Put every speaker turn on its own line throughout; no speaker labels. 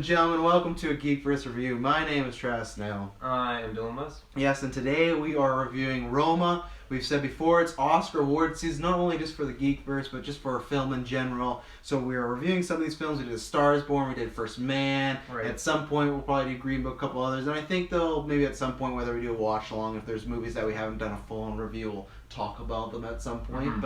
and gentlemen, welcome to a GeekVerse review. My name is Travis Snell.
I am Dylan Musk.
Yes, and today we are reviewing Roma. We've said before, it's Oscar award season, not only just for the GeekVerse, but just for film in general. So we are reviewing some of these films. We did A Star is Born, we did First Man.
Right.
At some point, we'll probably do Green Book, a couple others. And I think they'll, maybe at some point, whether we do a watch-along, if there's movies that we haven't done a full-on review, we'll talk about them at some point.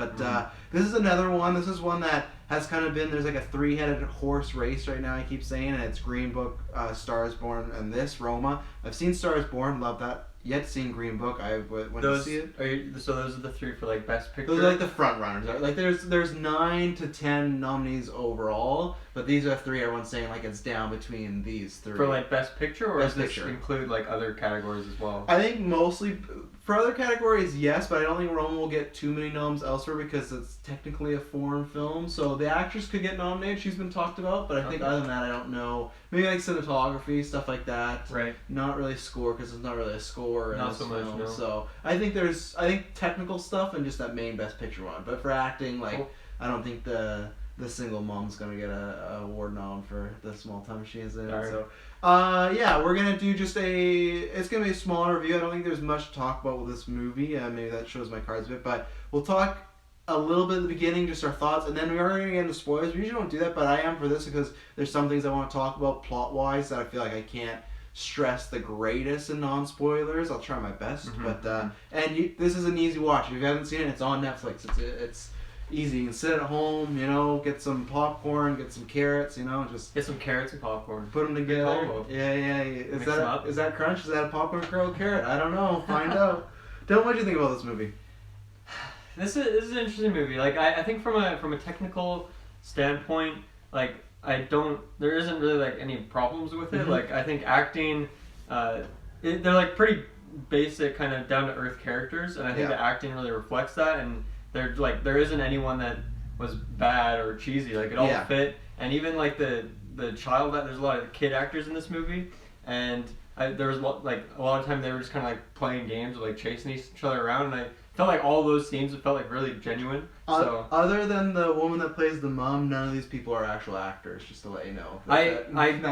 This is another one. This is one that has kind of been, there's like a three-headed horse race right now, I keep saying, and it's Green Book, Star is Born, and this, Roma. I've seen Star is Born, love that. Yet seen Green Book. I went to see it.
So those are the three for like Best Picture?
Those are like the front runners. Like there's 9 to 10 nominees overall, but these are 3 everyone's saying like it's down between these 3.
For like Best Picture, or
Best
does this
Picture
include like other categories as well?
I think mostly for other categories, yes, but I don't think Roma will get too many noms elsewhere because it's technically a foreign film. So the actress could get nominated. She's been talked about, but I think other than that, I don't know. Maybe like cinematography, stuff like that.
Right.
Not really score because there's not really a score in this
so much,
film.
no.
So I think technical stuff and just that main Best Picture one. But for acting, like I don't think the single mom's gonna get a award nom for the small time she is in.
Right.
So yeah, we're gonna do it's gonna be a smaller review. I don't think there's much to talk about with this movie. Maybe that shows my cards a bit, but we'll talk a little bit at the beginning, just our thoughts, and then we are going to get into spoilers. We usually don't do that, but I am for this because there's some things I want to talk about plot-wise that I feel like I can't stress the greatest in non-spoilers. I'll try my best, but this is an easy watch. If you haven't seen it, it's on Netflix. It's easy. You can sit at home, get some popcorn, get some carrots, just
Get some carrots and popcorn.
put them together. Yeah. Is that crunch? Is that a popcorn carrot? I don't know. Find out. Dylan, what do you think about this movie?
This is an interesting movie. Like I think from a technical standpoint, like there isn't really like any problems with it. Like I think acting, they're like pretty basic kind of down to earth characters, and I think the acting really reflects that. And there isn't anyone that was bad or cheesy. Like it all fit, and even like the child there's a lot of kid actors in this movie, and there was a lot of time they were just kind of like playing games or like chasing each other around, and I felt like all those scenes felt like really genuine. So
other than the woman that plays the mom, none of these people are actual actors. Just to let you know. That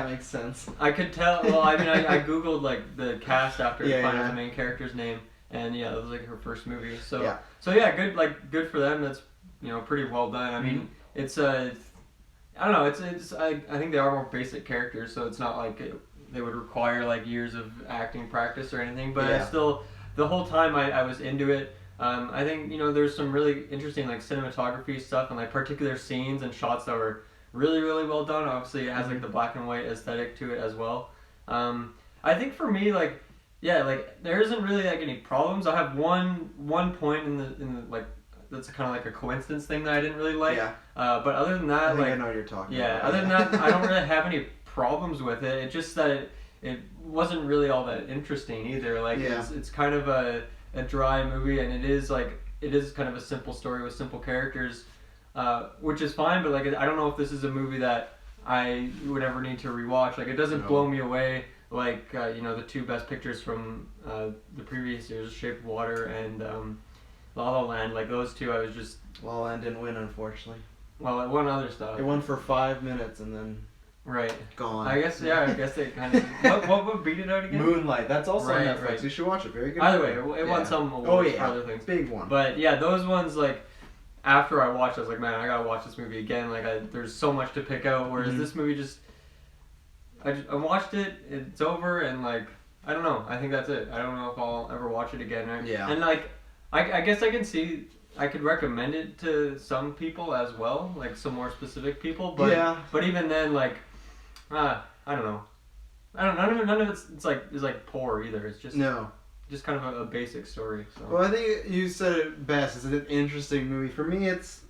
makes sense.
I could tell. Well, I mean, I googled like the cast after finding the main character's name, and it was like her first movie. So good for them. That's pretty well done. I mean, it's I don't know. I think they are more basic characters, so it's not like they would require like years of acting practice or anything. But I still, the whole time I was into it. I think there's some really interesting like cinematography stuff and like particular scenes and shots that were really, really well done. Obviously, it has like the black and white aesthetic to it as well. I think for me, like there isn't really like any problems. I have one point in the like that's kind of like a coincidence thing that I didn't really like. But other than that,
I know what you're talking about.
Other than that, I don't really have any problems with it. It's just that it wasn't really all that interesting either. Like it's kind of a dry movie, and it is kind of a simple story with simple characters, which is fine. But like I don't know if this is a movie that I would ever need to rewatch. Like it doesn't blow me away like the 2 best pictures from the previous years, Shape of Water and La La Land. Like those 2, I was just
La La Land didn't win, unfortunately.
Well, it won other stuff.
It won for 5 minutes and then gone.
I guess they kind of what beat it out again?
Moonlight. That's also on Netflix. You should watch it. Very good.
Either way, it won some awards for other things.
Big one.
But yeah, those ones like after I watched, I was like, man, I gotta watch this movie again. Like there's so much to pick out. Whereas this movie I watched it. It's over, and like I don't know. I think that's it. I don't know if I'll ever watch it again. Right? Yeah. And like I guess I can see. I could recommend it to some people as well, like some more specific people. But but even then, like. I don't know. None of it's like poor either. It's just just kind of a basic story. So.
Well, I think you said it best. It's an interesting movie. For me, it's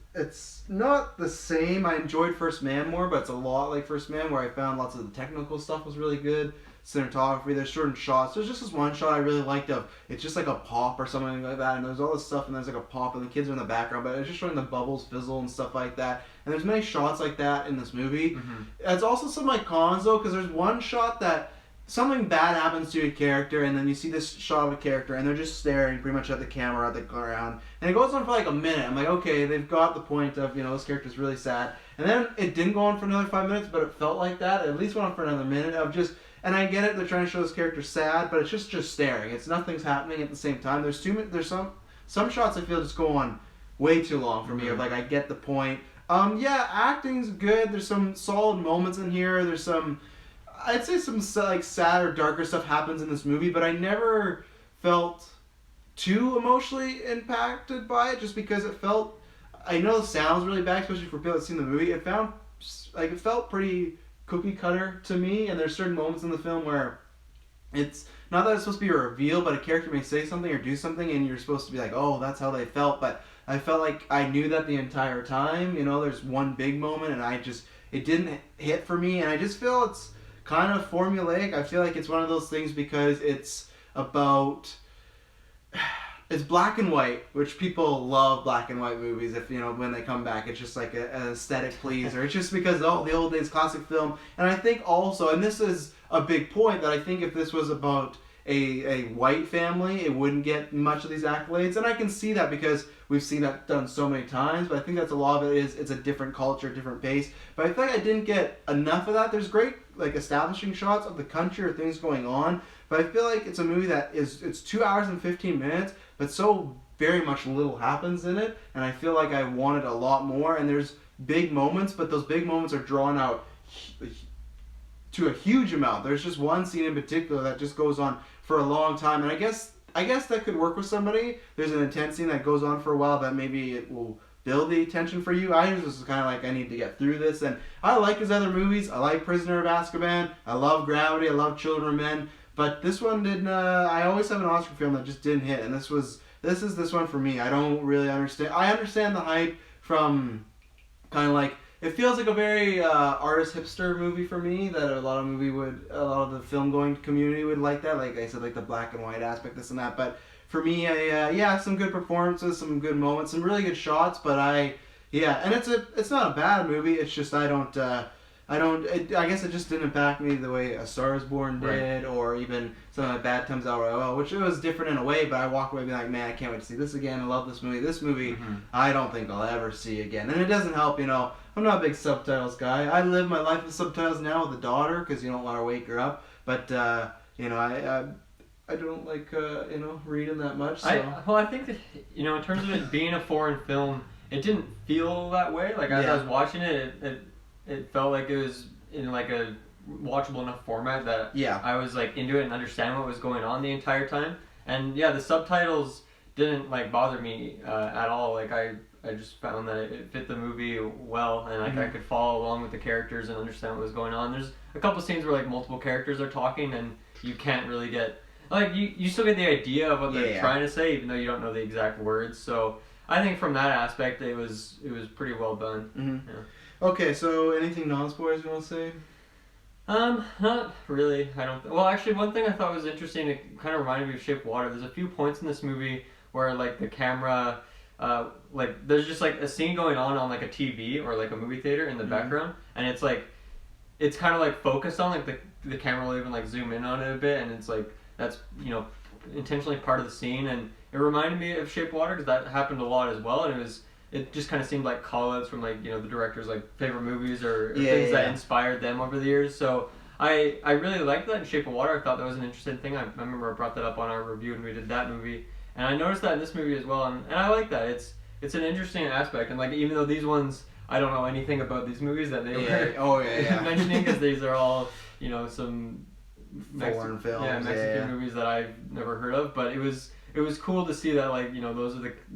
not the same. I enjoyed First Man more, but it's a lot like First Man, where I found lots of the technical stuff was really good. Cinematography, there's certain shots. There's just this one shot I really liked of, it's just like a pop or something like that, and there's all this stuff, and there's like a pop, and the kids are in the background, but it's just showing the bubbles fizzle and stuff like that. And there's many shots like that in this movie. It's also some like cons though, because there's one shot that something bad happens to a character, and then you see this shot of a character, and they're just staring pretty much at the camera, at the ground, and it goes on for like a minute. I'm like, okay, they've got the point of, this character's really sad. And then it didn't go on for another 5 minutes, but it felt like that. It at least went on for another minute of just, and I get it, they're trying to show this character sad, but it's just staring. It's nothing's happening at the same time. There's some shots I feel just go on way too long for me, of like, I get the point. Acting's good. There's some solid moments in here. There's some, I'd say some like sad or darker stuff happens in this movie, but I never felt too emotionally impacted by it, just because it felt, I know it sounds really bad, especially for people that seen the movie. It felt pretty cookie cutter to me, and there's certain moments in the film where it's not that it's supposed to be a reveal, but a character may say something or do something, and you're supposed to be like, oh, that's how they felt. But I felt like I knew that the entire time. There's one big moment, and it didn't hit for me, and I just feel it's kind of formulaic. I feel like it's one of those things because it's black and white, which people love black and white movies. If when they come back, it's just like an aesthetic pleaser. It's just because the old days classic film. And I think also, and this is a big point, that I think if this was about a white family, it wouldn't get much of these accolades. And I can see that because we've seen that done so many times. But I think that's a lot of it is it's a different culture, different pace. But I feel like I didn't get enough of that. There's great like establishing shots of the country or things going on. But I feel like it's a movie that it's 2 hours and 15 minutes, but so very much little happens in it. And I feel like I wanted a lot more. And there's big moments, but those big moments are drawn out to a huge amount. There's just one scene in particular that just goes on for a long time, and I guess that could work with somebody. There's an intense scene that goes on for a while that maybe it will build the tension for you. I was just kind of like, I need to get through this, and I like his other movies. I like Prisoner of Azkaban. I love Gravity. I love Children of Men, but this one didn't. I always have an Oscar film that just didn't hit, and this is this one for me. I don't really understand. I understand the hype from kind of like, it feels like a very artist hipster movie for me, that a lot of the film going community would like that. Like I said, like the black and white aspect, this and that. But for me, some good performances, some good moments, some really good shots. But and it's not a bad movie. It's just I guess it just didn't impact me the way A Star Is Born did, right. Or even something like Bad Times Al Royale, which it was different in a way, but I walk away being like, man, I can't wait to see this again. I love this movie. This movie, I don't think I'll ever see again. And it doesn't help, I'm not a big subtitles guy. I live my life with subtitles now with a daughter because you don't want to wake her up. But, I don't like, reading that much. So.
I think that, in terms of it being a foreign film, it didn't feel that way. Like, as I was watching it, it felt like it was in like a watchable enough format that I was like into it and understand what was going on the entire time. And the subtitles didn't like bother me at all. Like I just found that it fit the movie well, and like I could follow along with the characters and understand what was going on. There's a couple scenes where like multiple characters are talking and you can't really get, like you still get the idea of what they're trying to say, even though you don't know the exact words. So I think from that aspect it was pretty well done.
Mm-hmm. Yeah. Okay, so anything non-spoilers you want to say?
Not really. I don't. Well, actually, one thing I thought was interesting. It kind of reminded me of Shape of Water. There's a few points in this movie where like the camera, like there's just like a scene going on like a TV or like a movie theater in the background, and it's like, it's kind of like focused on, like the camera will even like zoom in on it a bit, and it's like that's intentionally part of the scene, and it reminded me of Shape of Water because that happened a lot as well, and it just kind of seemed like call-outs from like the director's like favorite movies or things that inspired them over the years. So I really liked that in Shape of Water. I thought that was an interesting thing. I remember I brought that up on our review when we did that movie, and I noticed that in this movie as well, and I like that. It's an interesting aspect, and like even though these ones I don't know anything about these movies that they were mentioning, because these are all some
foreign films,
Mexican movies that I've never heard of, but it was cool to see that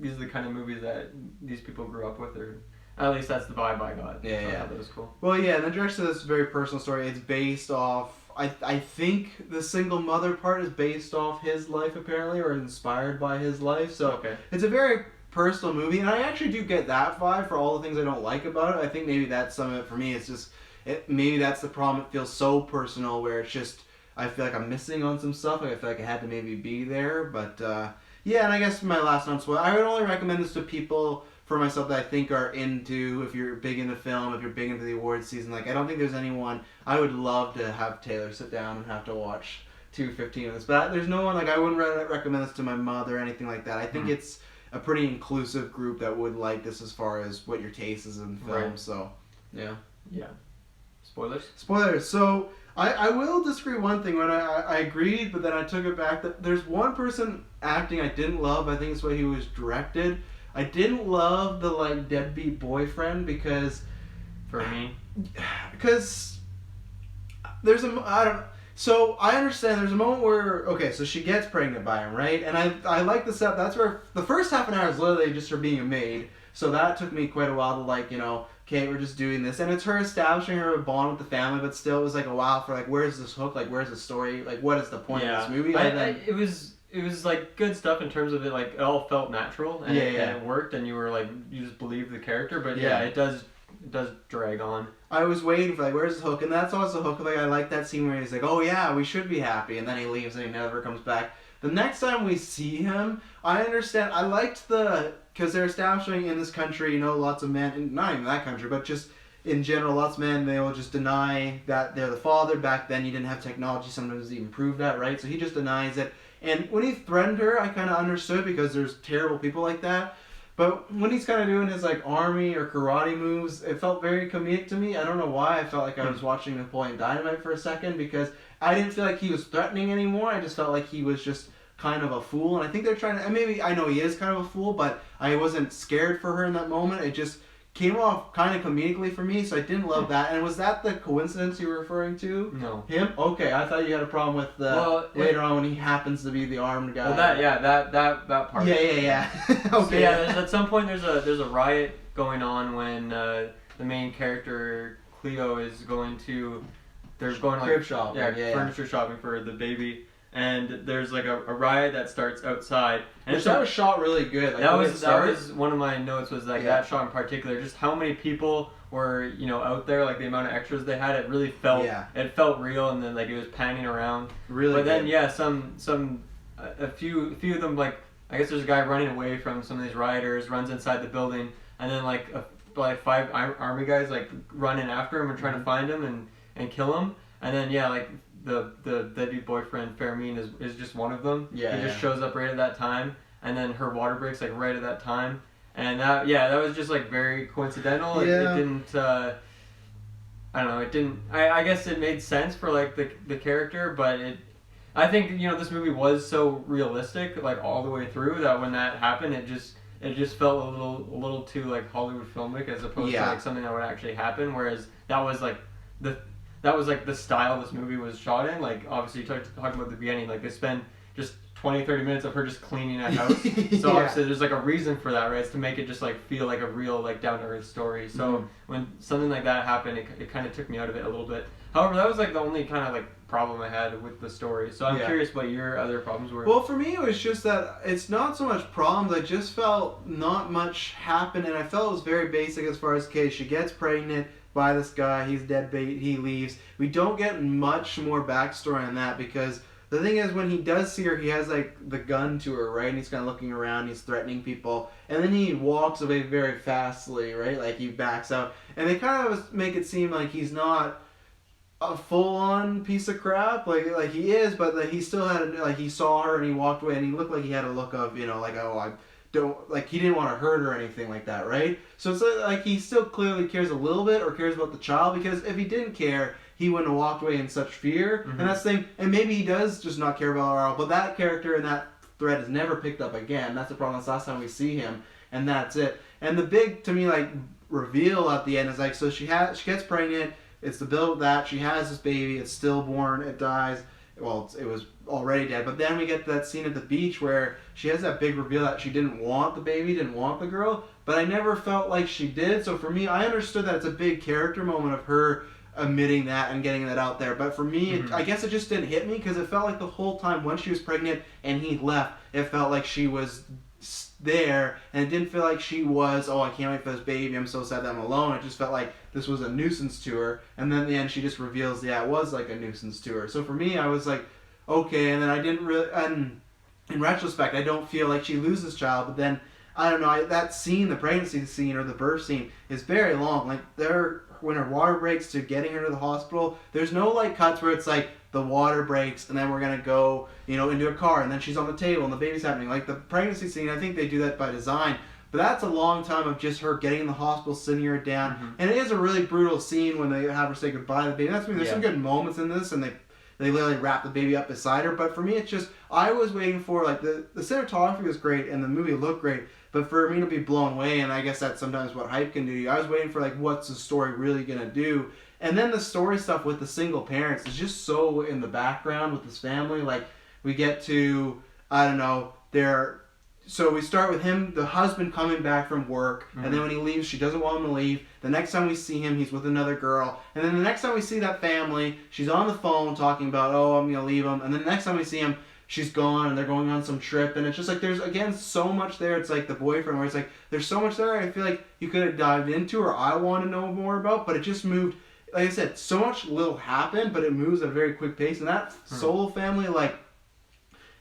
these are the kind of movies that these people grew up with, or at least that's the vibe I got. That was cool.
Well, and the direction of this very personal story. It's based off. I think the single mother part is based off his life apparently, or inspired by his life. So it's a very personal movie, and I actually do get that vibe for all the things I don't like about it. I think maybe that's some of it for me. It's just maybe that's the problem. It feels so personal where it's just. I feel like I'm missing on some stuff. I feel like I had to maybe be there. But, and I guess my last non-spoiler, I would only recommend this to people for myself that I think are into, if you're big into film, if you're big into the awards season, like I don't think there's anyone I would love to have Taylor sit down and have to watch 2:15 of this. But there's no one, like I wouldn't recommend this to my mother or anything like that. I think it's a pretty inclusive group that would like this as far as what your taste is in film.
Right.
So, yeah.
Yeah. Spoilers?
Spoilers. So, I will disagree one thing. When I agreed, but then I took it back. That there's one person acting I didn't love. I think it's the way he was directed. I didn't love the like deadbeat boyfriend because there's so I understand there's a moment where okay, so she gets pregnant by him, right? And I like the setup. That's where the first half an hour is literally just her being a maid. So that took me quite a while to like, okay, we're just doing this, and it's her establishing her bond with the family, but still it was like a while for like, where's this hook? Like, where's the story? Like, what is the point of this movie?
It was like good stuff in terms of it, like it all felt natural and, and it worked, and you were like you just believed the character, but it does drag on.
I was waiting for like, where's the hook? And that's also the hook. Like I like that scene where he's like, oh yeah, we should be happy, and then he leaves and he never comes back. The next time we see him, I understand. I liked because they're establishing in this country, lots of men, not even that country, but just in general, lots of men, they will just deny that they're the father. Back then, you didn't have technology. Sometimes even prove that, right? So he just denies it. And when he threatened her, I kind of understood because there's terrible people like that. But when he's kind of doing his like army or karate moves, it felt very comedic to me. I don't know why. I felt like I was watching Napoleon Dynamite for a second because I didn't feel like he was threatening anymore. I just felt like he was just kind of a fool. And I think they're trying to, and maybe I know he is kind of a fool, but I wasn't scared for her in that moment. It just came off kind of comedically for me, so I didn't love that. And was that the coincidence you were referring to?
No.
Him? Okay, I thought you had a problem with later on when he happens to be the armed guy.
Well, that part.
Yeah. Okay.
So yeah, at some point there's a riot going on when the main character Cleo is going to
crib shopping.
Furniture shopping for the baby. And there's like a riot that starts outside, and
that was shot really good. Like,
that was one of my notes was like that shot in particular. Just how many people were out there, like the amount of extras they had. It really felt it felt real, and then like it was panning around.
Really.
But then a few of them, like I guess there's a guy running away from some of these rioters, runs inside the building, and then like 5 army guys like run in after him and trying to find him and kill him, and then like. The deadbeat boyfriend Fermin is just one of them. He just shows up right at that time, and then her water breaks like right at that time, and that was just like very coincidental. It didn't. I don't know. It didn't. I guess it made sense for like the character, but I think this movie was so realistic like all the way through that when that happened, it just felt a little too like Hollywood filmic as opposed to like something that would actually happen. Whereas that was like the style this movie was shot in. Like, obviously, talking about the beginning, like, they spend just 20-30 minutes of her just cleaning a house. So, obviously, there's, like, a reason for that, right? It's to make it just, like, feel like a real, like, down-to-earth story. So, when something like that happened, it kind of took me out of it a little bit. However, that was, like, the only kind of, like, problem I had with the story. So, I'm curious what your other problems were.
Well, for me, it was just that it's not so much problems. I just felt not much happened, and I felt it was very basic as far as, okay, she gets pregnant by this guy, he's deadbeat, he leaves. We don't get much more backstory on that because the thing is when he does see her, he has like the gun to her, right? And he's kind of looking around, he's threatening people, and then he walks away very fastly, right? Like he backs out, and they kind of make it seem like he's not a full-on piece of crap, like he is, but like he still had like he saw her and he walked away and he looked like he had a look of like, oh, I don't, like, he didn't want to hurt her or anything like that, right? So it's like he still clearly cares a little bit or cares about the child, because if he didn't care, he wouldn't have walked away in such fear. And that's the thing, and maybe he does just not care about her, but that character and that thread is never picked up again. That's the problem. That's the last time we see him, and that's it. And the big, to me, like, reveal at the end is like, so she gets pregnant, it's the build of that, she has this baby, it's stillborn, it dies. Well, it was already dead, but then we get that scene at the beach where she has that big reveal that she didn't want the baby, didn't want the girl, but I never felt like she did. So for me, I understood that it's a big character moment of her admitting that and getting that out there. But for me, I guess it just didn't hit me because it felt like the whole time when she was pregnant and he left, it felt like she was there, and it didn't feel like she was, oh, I can't wait for this baby, I'm so sad that I'm alone. It just felt like this was a nuisance to her, and then in the end she just reveals, it was like a nuisance to her. So for me, I was like, okay, and then I didn't really, and in retrospect, I don't feel like she loses child, but then I don't know, that scene, the pregnancy scene or the birth scene, is very long. Like, when her water breaks to getting her to the hospital, there's no like cuts where it's like the water breaks and then we're gonna go, into a car and then she's on the table and the baby's happening. Like the pregnancy scene, I think they do that by design. But that's a long time of just her getting in the hospital, sitting her down. Mm-hmm. And it is a really brutal scene when they have her say goodbye to the baby. There's some good moments in this, and they literally wrap the baby up beside her. But for me, it's just, I was waiting for, like, the cinematography was great and the movie looked great. But for me to be blown away, and I guess that's sometimes what hype can do to you, I was waiting for, like, what's the story really going to do? And then the story stuff with the single parents is just so in the background with this family. Like, we get to, I don't know, so we start with him, the husband coming back from work, and then when he leaves, she doesn't want him to leave. The next time we see him, he's with another girl. And then the next time we see that family, she's on the phone talking about, I'm going to leave him. And then the next time we see him, she's gone and they're going on some trip. And it's just like, there's, again, so much there. It's like the boyfriend where it's like, there's so much there I feel like you could have dived into or I want to know more about. But it just moved, like I said, so much little happened, but it moves at a very quick pace. And that solo family, like,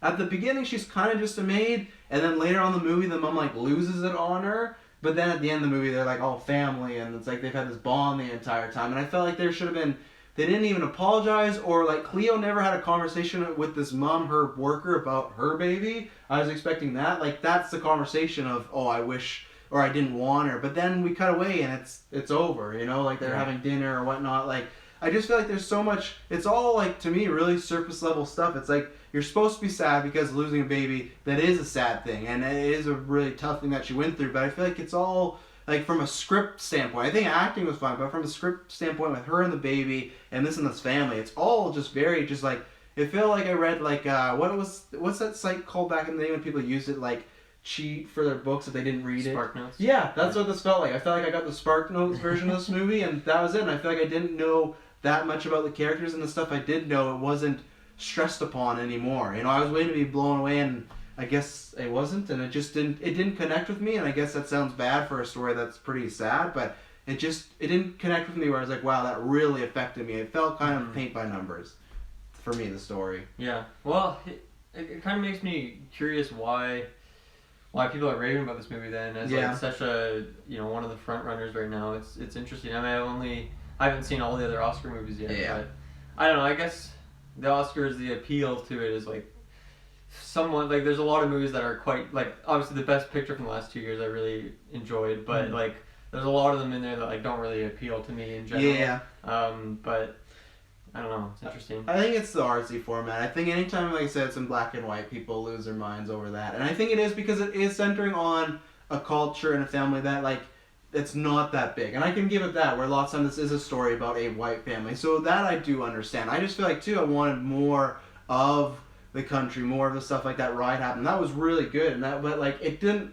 at the beginning, she's kind of just a maid, and then later on in the movie, the mom, like, loses it on her, but then at the end of the movie, they're, like, all family, and it's like they've had this bond the entire time, and I felt like there should have been, they didn't even apologize, or, like, Cleo never had a conversation with this mom, her worker, about her baby. I was expecting that. Like, that's the conversation of, I wish, or I didn't want her, but then we cut away, and it's over, like, they're having dinner or whatnot. Like, I just feel like there's so much, it's all, like, to me, really surface level stuff. It's like, you're supposed to be sad because losing a baby, that is a sad thing, and it is a really tough thing that she went through, but I feel like it's all, like, from a script standpoint, I think acting was fine, but from a script standpoint with her and the baby, and this family, it's all just very, just like, it felt like I read, like, what's that site called back in the day when people used it, like, cheat for their books if they didn't read
Spark Notes?
Yeah, that's what this felt like. I felt like I got the Spark Notes version of this movie, and that was it, and I feel like I didn't know that much about the characters, and the stuff I did know, it wasn't stressed upon anymore. I was waiting to be blown away, and I guess it wasn't, and it didn't connect with me, and I guess that sounds bad for a story that's pretty sad, but it didn't connect with me where I was like, wow, that really affected me. It felt kind of paint by numbers for me, the story.
Yeah. Well, it kind of makes me curious why people are raving about this movie then, as like such a, one of the front runners right now. It's interesting. I mean, I haven't seen all the other Oscar movies yet, but I don't know, I guess the Oscars, the appeal to it is like somewhat, like, there's a lot of movies that are quite, like, obviously the Best Picture from the last 2 years I really enjoyed, but like there's a lot of them in there that like don't really appeal to me in general. But I don't know, it's interesting.
I think it's the artsy format. I think anytime, like I said, it's in black and white, people lose their minds over that, and I think it is because it is centering on a culture and a family that, like, it's not that big, and I can give it that, where lots of times this is a story about a white family, so that I do understand. I just feel like, too, I wanted more of the country, more of the stuff like that ride happened. That was really good, and but like, it didn't,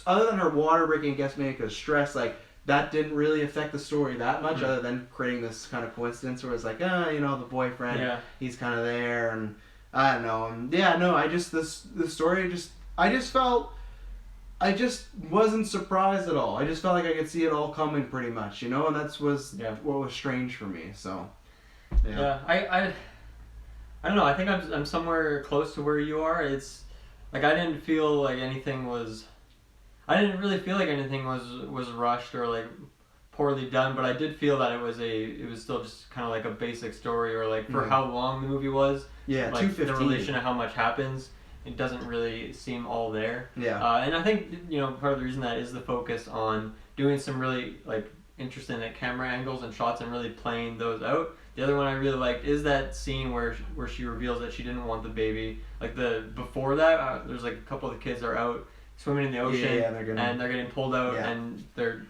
other than her water breaking, I guess maybe because stress, like, that didn't really affect the story that much, other than creating this kind of coincidence where it's like, the boyfriend, he's kind of there, and I don't know, and the story I just wasn't surprised at all. I just felt like I could see it all coming pretty much, and that was what was strange for me. So,
I don't know. I think I'm somewhere close to where you are. It's like I didn't feel like anything was. I didn't really feel like anything was rushed or like poorly done, but I did feel that it was still just kind of like a basic story, or like for how long the movie was.
Yeah,
like
2:15.
The relation of how much happens. It doesn't really seem all there.
Yeah.
And I think, part of the reason that is the focus on doing some really, like, interesting camera angles and shots and really playing those out. The other one I really liked is that scene where she reveals that she didn't want the baby. Like, before that, there's, like, a couple of the kids are out swimming in the ocean, and they're getting pulled out, and they're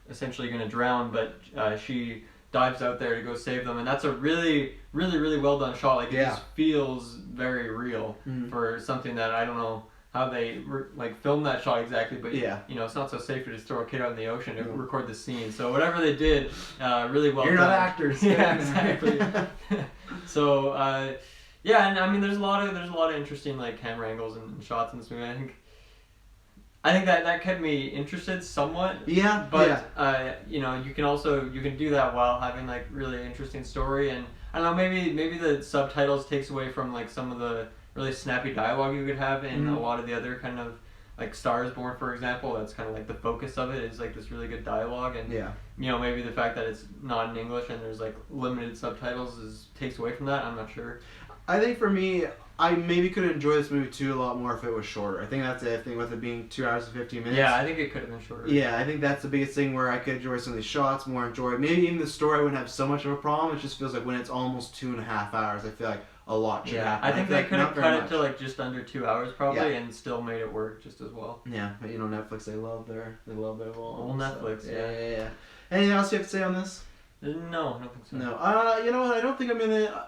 essentially going to drown, but she dives out there to go save them, and that's a really, really, really well done shot. Like, it just feels very real for something that I don't know how they filmed that shot exactly, but it's not so safe to just throw a kid out in the ocean to record the scene. So whatever they did, really well done.
You're not actors.
Yeah, exactly. So and I mean, there's a lot of interesting like camera angles and shots in this movie. I think that kept me interested somewhat.
Yeah.
But you can do that while having like really interesting story, and I don't know, maybe the subtitles takes away from like some of the really snappy dialogue you could have in a lot of the other kind of like Star is Born, for example, that's kind of like the focus of it is like this really good dialogue, and you know, maybe the fact that it's not in English and there's like limited subtitles takes away from that. I'm not sure.
I think for me, I maybe could enjoy this movie too a lot more if it was shorter. I think that's the thing with it being 2 hours and 15 minutes.
Yeah, I think it could have been shorter.
Yeah, I think that's the biggest thing where I could enjoy some of these shots more, enjoy maybe even the story. I wouldn't have so much of a problem. It just feels like when it's almost 2.5 hours, I feel like a lot should happen.
I think they
like
could have cut it to like just under 2 hours probably,
Yeah.
and still made it work just as well.
Yeah, but you know, Netflix, they love their
Old Netflix,
so,
yeah.
yeah. Anything else you have to say on this?
No, I don't think so.
No. You know what? I don't think I'm gonna.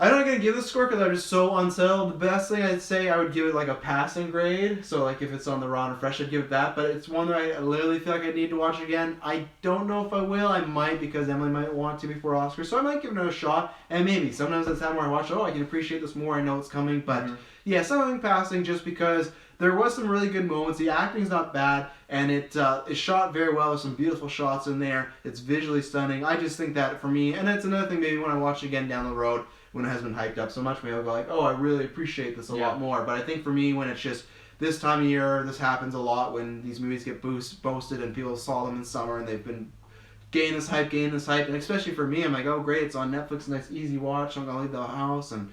I'm not gonna give this score because I'm just so unsettled. The best thing I'd say, I would give it like a passing grade. So like if it's on the raw and fresh, I'd give it that. But it's one that I literally feel like I need to watch again. I don't know if I will. I might because Emily might want to before Oscar. So I might give it a shot. And maybe sometimes it's time where I watch it. Oh, I can appreciate this more. I know it's coming. But yeah, something passing just because there was some really good moments. The acting's not bad, and it is shot very well. There's some beautiful shots in there. It's visually stunning. I just think that for me, and it's another thing maybe when I watch it again down the road, when it has been hyped up so much, maybe I'll go like, oh, I really appreciate this a lot more. But I think for me, when it's just this time of year, this happens a lot when these movies get boasted and people saw them in summer and they've been gaining this hype, and especially for me, I'm like, oh great, it's on Netflix, nice easy watch, I'm gonna leave the house, and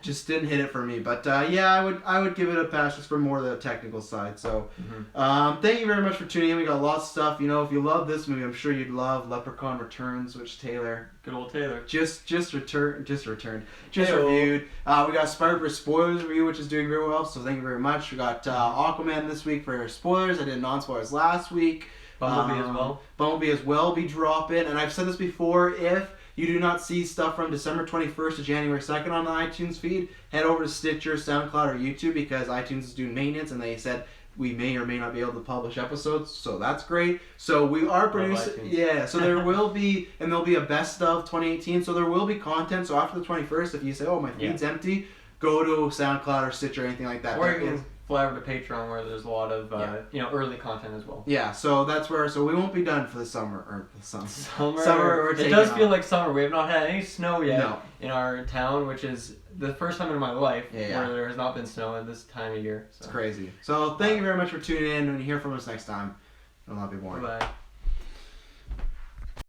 just didn't hit it for me. But yeah, I would give it a pass just for more of the technical side. So thank you very much for tuning in. We got lots of stuff. You know, if you love this movie, I'm sure you'd love Leprechaun Returns, which Taylor,
good old Taylor,
just reviewed. We got Spider-Verse spoilers review, which is doing very well, so thank you very much. We got Aquaman this week for spoilers. I did non-spoilers last week.
Bumblebee as well
will be dropping, and I've said this before, if you do not see stuff from December 21st to January 2nd on the iTunes feed, head over to Stitcher, SoundCloud, or YouTube, because iTunes is doing maintenance, and they said we may or may not be able to publish episodes, so that's great. So we are producing, so there will be, and there'll be a best of 2018, so there will be content. So after the 21st, if you say, oh, my feed's empty, go to SoundCloud or Stitcher or anything like that.
Or you can fly over to Patreon, where there's a lot of early content as well.
Yeah, so that's where, so we won't be done for the summer, or the
summer. It does feel like summer. We have not had any snow yet in our town, which is the first time in my life where there has not been snow at this time of year. So.
It's crazy. So thank you very much for tuning in. When you hear from us next time, it'll not be boring.
Bye.